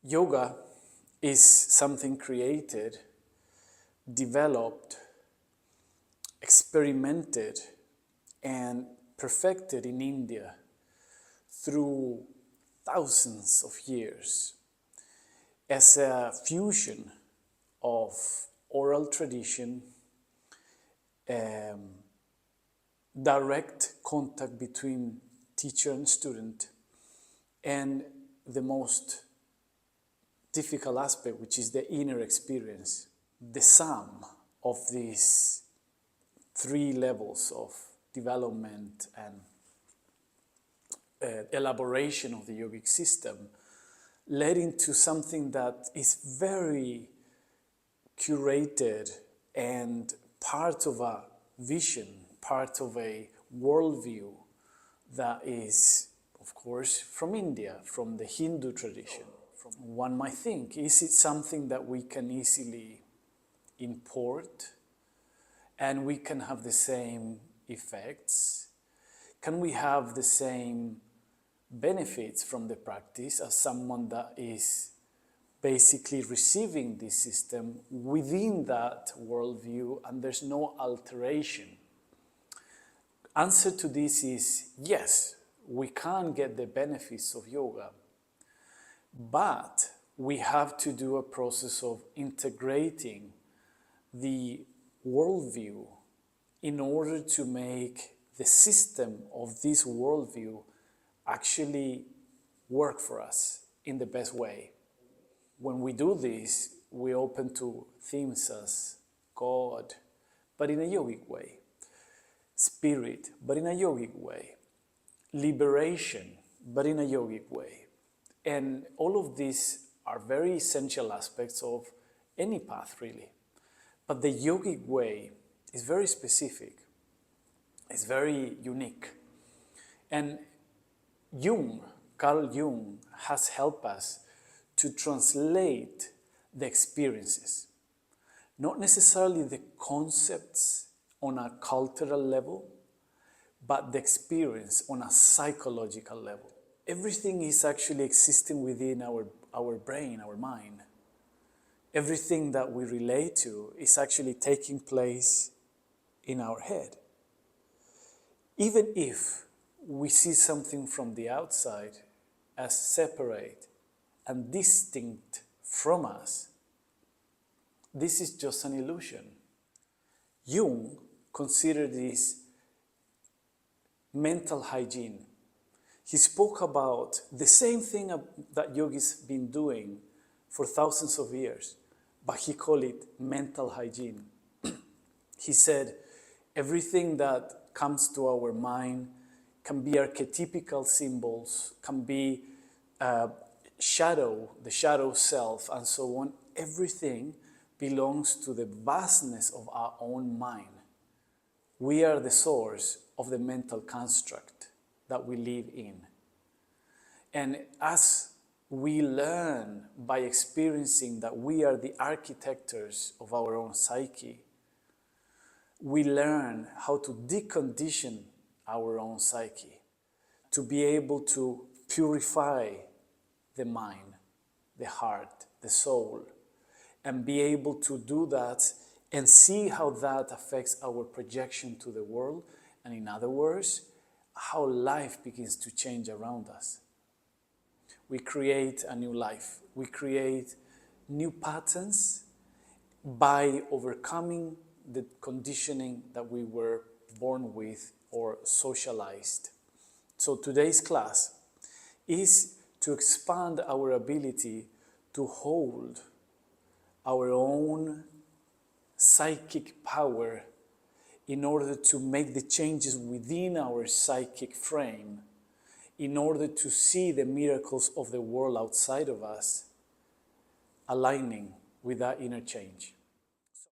Yoga is something created, developed, experimented, and perfected in India through thousands of years as a fusion of oral tradition, direct contact between teacher and student, and the most difficult aspect, which is the inner experience. The sum of these three levels of development and elaboration of the yogic system led into something that is very curated and part of a vision, part of a worldview that is, of course, from India, from the Hindu tradition. One might think, is it something that we can easily import and we can have the same effects? Can we have the same benefits from the practice as someone that is basically receiving this system within that worldview and there's no alteration? Answer to this is yes, we can get the benefits of yoga, but we have to do a process of integrating the worldview in order to make the system of this worldview actually work for us in the best way. When we do this, we open to themes as God, but in a yogic way, spirit, but in a yogic way, liberation, but in a yogic way. And all of these are very essential aspects of any path, really. But the yogic way is very specific. It's very unique. And Carl Jung, has helped us to translate the experiences, not necessarily the concepts on a cultural level, but the experience on a psychological level. Everything is actually existing within our brain, our mind. Everything that we relate to is actually taking place in our head. Even if we see something from the outside as separate and distinct from us, this is just an illusion. Jung considered this mental hygiene. He spoke about the same thing that yogis been doing for thousands of years, but he called it mental hygiene. He said, everything that comes to our mind can be archetypical symbols, can be the shadow self, and so on. Everything belongs to the vastness of our own mind. We are the source of the mental construct that we live in. And as we learn by experiencing that we are the architects of our own psyche, we learn how to decondition our own psyche, to be able to purify the mind, the heart, the soul, and be able to do that and see how that affects our projection to the world, and in other words, how life begins to change around us. We create a new life. We create new patterns by overcoming the conditioning that we were born with or socialized. So today's class is to expand our ability to hold our own psychic power in order to make the changes within our psychic frame, in order to see the miracles of the world outside of us aligning with that inner change.